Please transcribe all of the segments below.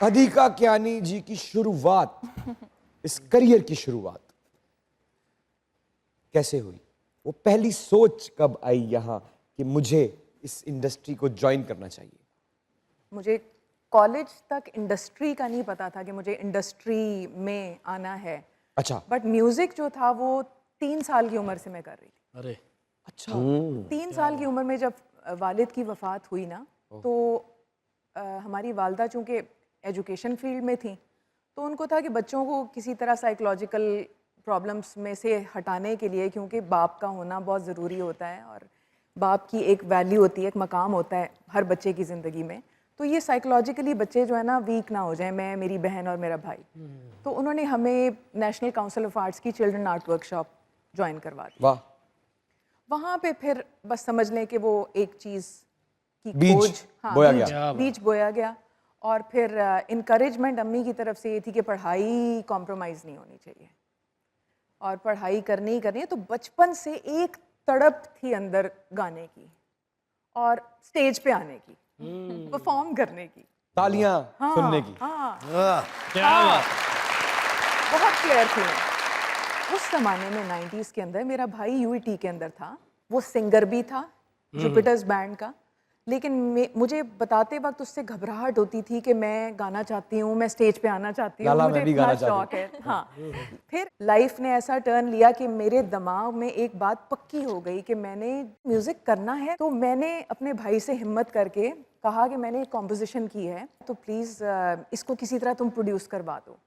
अदिका कियानी जी की शुरुआत, इस करियर की शुरुआत कैसे हुई? वो पहली सोच कब आई यहाँ कि मुझे इस इंडस्ट्री को ज्वाइन करना चाहिए? मुझे कॉलेज तक इंडस्ट्री का नहीं पता था कि मुझे इंडस्ट्री में आना है। अच्छा। बट म्यूजिक जो था वो 3 साल की उम्र से मैं कर रही थी। अरे अच्छा। 3 साल की उम्र में जब वालिद की वफ़ात हुई ना, तो हमारी वालदा चूँकि एजुकेशन फील्ड में थी, तो उनको था कि बच्चों को किसी तरह साइकोलॉजिकल प्रॉब्लम्स में से हटाने के लिए, क्योंकि बाप का होना बहुत ज़रूरी होता है और बाप की एक वैल्यू होती है, एक मकाम होता है हर बच्चे की ज़िंदगी में। तो ये साइकोलॉजिकली बच्चे जो है ना वीक ना हो जाएं, मैं, मेरी बहन और मेरा भाई। तो उन्होंने हमें नेशनल काउंसिल ऑफ आर्ट्स की चिल्ड्रन आर्ट वर्कशॉप ज्वाइन करवा दी। वाह। वहाँ पे फिर बस समझ लें कि वो एक चीज़ की बीज खोज, बोया बीज, गया। बीज बोया गया। और फिर इनकरेजमेंट अम्मी की तरफ से ये थी कि पढ़ाई कॉम्प्रोमाइज़ नहीं होनी चाहिए और पढ़ाई करनी ही करनी है। तो बचपन से एक तड़प थी अंदर गाने की और स्टेज पे आने की, परफॉर्म करने की, तालियां सुनने की। क्या बात। बहुत क्लियर थी मैं। उस जमाने में 90s के अंदर मेरा भाई यूईटी के अंदर था, वो सिंगर भी था जुपिटर्स बैंड का, लेकिन मुझे बताते वक्त उससे घबराहट होती थी कि मैं गाना चाहती हूँ, मैं स्टेज पे आना चाहती हूँ, लाला, मुझे मैं भी इतना गाना शौक है। हाँ, फिर लाइफ ने ऐसा टर्न लिया कि मेरे दिमाग में एक बात पक्की हो गई कि मैंने म्यूजिक करना है। तो मैंने अपने भाई से हिम्मत करके कहा कि मैंने एक कॉम्पोजिशन की है, तो प्लीज़ इसको किसी तरह तुम प्रोड्यूस करवा दो।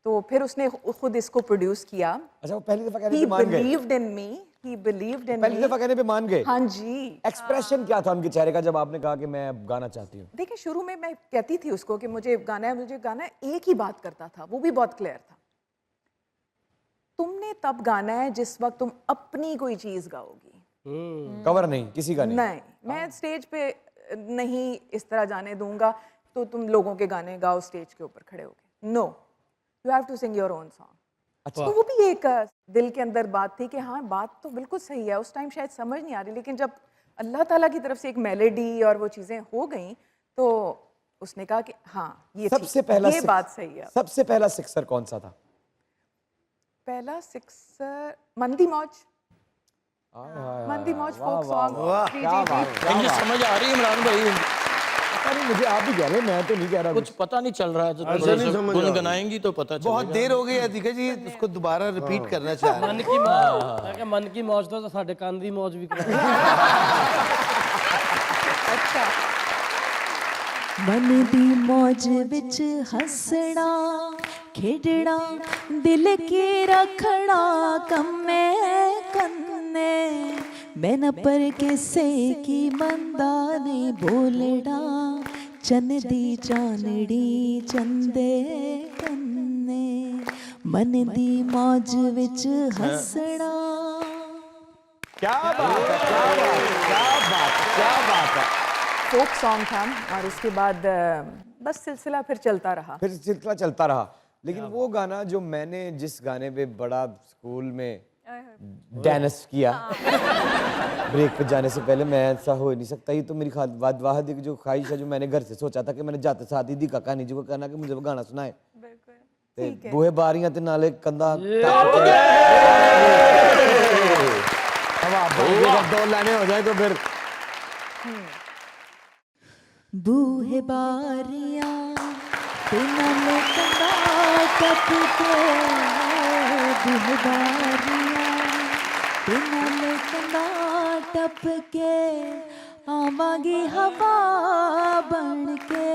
तो फिर उसने खुद इसको प्रोड्यूस किया। अच्छा, वो पहली दफा कहने He पे मान गए? believed in me. He believed in पहली me. दफा कहने पे मान गए? हाँ जी। एक्सप्रेशन क्या था उनके चेहरे का जब आपने कहा कि मैं अब गाना चाहती हूँ? देखिए, शुरू में मैं कहती थी उसको कि मुझे गाना है, मुझे गाना है, एक ही बात करता था, वो भी बहुत क्लियर था, तुमने तब गाना है जिस वक्त तुम अपनी कोई चीज गाओगी। कवर नहीं, किसी का नहीं। नहीं, मैं स्टेज पे नहीं इस तरह जाने दूंगा तो तुम लोगों के गाने गाओ स्टेज के ऊपर खड़े होके। No, you have to sing your own song. अच्छा। तो वो भी एक दिल के अंदर बात थी कि हाँ, बात तो बिल्कुल सही है। उस टाइम शायद समझ नहीं आ रही, लेकिन जब अल्लाह ताला की तरफ से एक मेलोडी और वो चीज़ें हो गई तो उसने कहा कि हाँ, ये सबसे ठीक, पहला ये बात सही है। सबसे पहला सिक्सर कौन सा था? पहला सिक्सर मंदी मौज, मंदी मौज फोक सॉन्ग। जी जी जी। इनकी समझ आ रही है इमरान भाई, पता नहीं, मुझे आप भी कह रहे हैं, मैं तो नहीं कह रहा कुछ पता नहीं चल रहा है, तो ऐसे थोड़ा नहीं सा समझ आ रहा। गुनगुनाएंगी तो पता चलेगा। बहुत देर हो गई है दिखा जी, उसको दोबारा रिपीट करना चाह रहे मन की मौज, मैं किहा मन की मौज तो ਸਾਡੇ ਕੰਨ ਦੀ ਮੌਜ ਵੀ ਕਰਾ। अच्छा। मन दी मौज विच हसना खेडना दिल के रखना कम्मे कन्ने मैं न पर किसे की बंदा ने बोलना चन दी जानड़ी चंदे कन्ने मन दी मौज विच हसना। क्या बात है, क्या बात है, क्या बात है, क्या बात है। फोक सॉन्ग था और उसके बाद बस सिलसिला फिर चलता रहा। फिर सिलसिला चलता रहा। लेकिन वो गाना जो मैंने, जिस गाने पे बड़ा स्कूल में डांस किया ब्रेक पे जाने से पहले, मैं ऐसा हो नहीं सकता, ये तो मेरी वाहिद जो ख्वाहिश है, जो मैंने घर से सोचा था कि मैंने जाते साथ ही का कहानी जी को कहना कि मुझे वो गाना सुनाए। ते बूहे बारियां ते नाले कंधा दो लाने हो जाए तो फिर बूहे बारियां ते नाले कंधा टपके बूहे बारियां ते नाले कंधा टपके आवांगी हवा बन के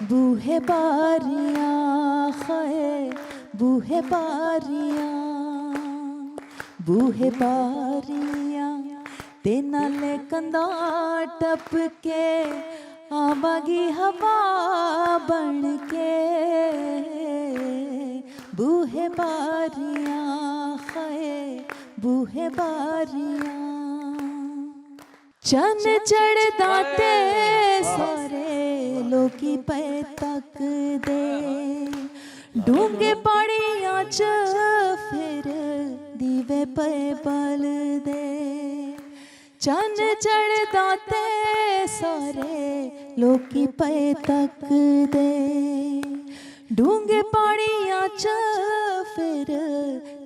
बूहे बारियां खाए बूहे बारियां बूहे बारियां ते नाले कंधा टपके आवांगी हवा बन के बूहे बारियां खाए बूहे बारियां चन चढ़दा ते सारे लोकी पे तक दे डूंगे पानियां च फिर दीवे पे बल दे चन चढ़दा ते सारे ਲੋਕੀ ਪਏ ਤੱਕਦੇ ਡੂੰਘੇ ਪਾਣੀਆਂ 'ਚ ਫਿਰ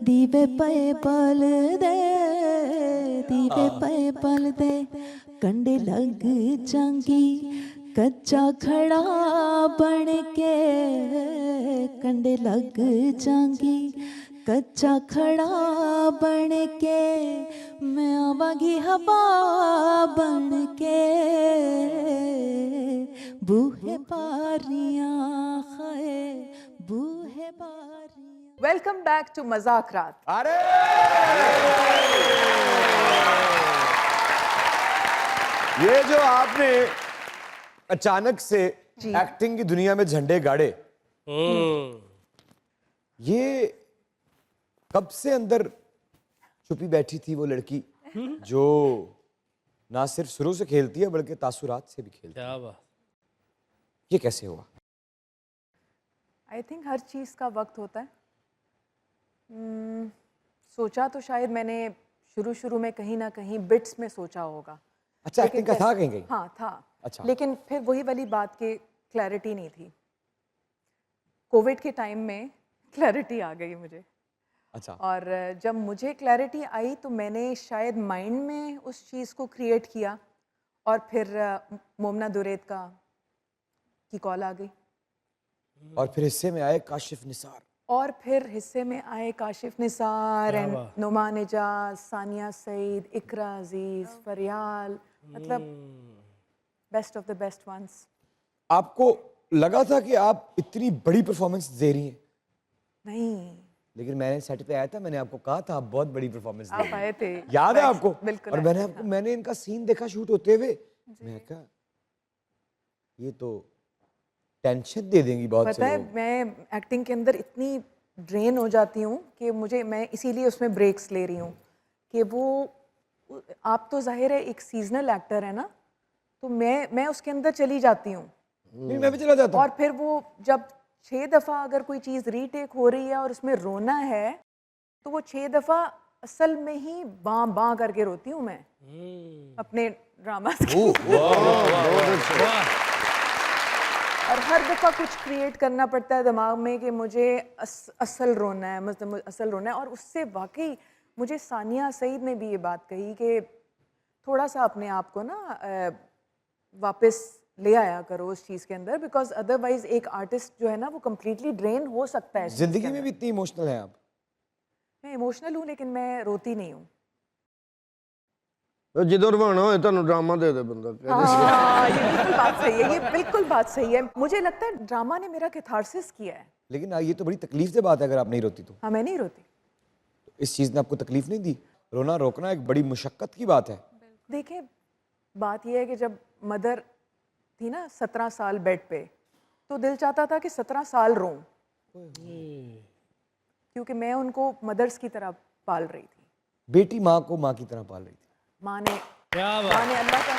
ਦੀਵੇ ਪਏ ਬਲਦੇ ਦੀਵੇ ਪਏ ਬਲਦੇ ਕੰਡੇ ਲੱਗ ਜਾਂਗੀ ਕੱਚਾ ਖੜਾ ਬਣ ਕੇ ਕੰਡੇ ਲੱਗ ਜਾਂਗੀ ਕੱਚਾ ਖੜਾ ਬਣ ਕੇ ਮੈਂ ਆਵਾਂਗੀ ਹਵਾ ਬਣ ਕੇ ਬੂਹੇ ਬਾਰੀਆਂ ਖਾਏ ਬੂਹੇ ਬਾਰੀਆਂ वेलकम बैक टू मजाक रात। अरे ये जो आपने अचानक से एक्टिंग की दुनिया में झंडे गाड़े, ये कब से अंदर छुपी बैठी थी वो लड़की जो ना सिर्फ शुरू से खेलती है बल्कि तासुरात से भी खेलती है? क्या बात। ये कैसे हुआ? आई थिंक हर चीज़ का वक्त होता है। सोचा तो शायद मैंने शुरू में कहीं ना कहीं बिट्स में सोचा होगा। अच्छा, एक्टिंग का था कहीं? हाँ था। अच्छा। लेकिन फिर वही वाली बात की क्लैरिटी नहीं थी। कोविड के टाइम में क्लैरिटी आ गई मुझे। अच्छा। और जब मुझे क्लैरिटी आई तो मैंने शायद माइंड में उस चीज़ को क्रिएट किया और फिर मोमना दुरैत की कॉल आ गई और फिर हिस्से में आए काशिफ निसार। और फिर हिस्से में आए काशिफ निसार एंड नुमान एजाज, सानिया सईद, इकरा अजीज, फरियाल, मतलब best of the best ones. आपको लगा था कि आप इतनी बड़ी परफॉर्मेंस दे रही हैं? नहीं, लेकिन मैंने सेट पे आया था, मैंने आपको कहा था आप बहुत बड़ी परफॉर्मेंस दे आप रही हैं। आए थे। याद है आपको? बिल्कुल। और मैंने इनका सीन देखा शूट होते हुए, मैं कहा ये तो टेंशन दे देंगी बहुत से पता है, लोग। मैं एक्टिंग के अंदर इतनी ड्रेन हो जाती हूँ कि मैं इसीलिए उसमें ब्रेक्स ले रही हूँ कि वो आप तो जाहिर है एक सीजनल एक्टर है ना, तो मैं उसके अंदर चली जाती हूँ। नहीं, मैं भी चला जाता हूँ। और फिर वो जब 6 दफ़ा अगर कोई चीज़ रीटेक हो रही है और उसमें रोना है तो वो 6 दफ़ा असल में ही बाँ करके रोती हूँ मैं अपने ड्रामा और हर दफ़ा कुछ क्रिएट करना पड़ता है दिमाग में कि मुझे असल रोना है, मतलब असल रोना है। और उससे वाकई मुझे सानिया सईद ने भी ये बात कही कि थोड़ा सा अपने आप को ना वापस ले आया करो उस चीज़ के अंदर, बिकॉज अदरवाइज एक आर्टिस्ट जो है ना वो कम्प्लीटली ड्रेन हो सकता है। जिंदगी में भी इतनी इमोशनल है आप? मैं इमोशनल हूँ लेकिन मैं रोती नहीं हूँ। ਜਦੋਂ ਰਵਾਣਾ ਹੋਏ ਤੁਹਾਨੂੰ ਡਰਾਮਾ ਦੇ ਦੇ ਬੰਦਾ हाँ, ये बिल्कुल बात सही है, ये बिल्कुल बात सही है। मुझे लगता है ड्रामा ने मेरा कैथारसिस किया है। लेकिन ये तो बड़ी तकलीफ से बात है अगर आप नहीं रोती तो। हाँ, मैं नहीं रोती। इस चीज़ ने आपको तकलीफ नहीं दी? रोना रोकना एक बड़ी मुशक्कत की बात है। देखिए, बात यह है कि जब मदर थी ना 17 साल बेड पे, तो दिल चाहता था कि 17 साल रोऊं, क्योंकि मैं उनको मदर्स की तरह पाल रही थी। बेटी माँ को माँ की तरह पाल रही थी। माँ ने अल्लाह का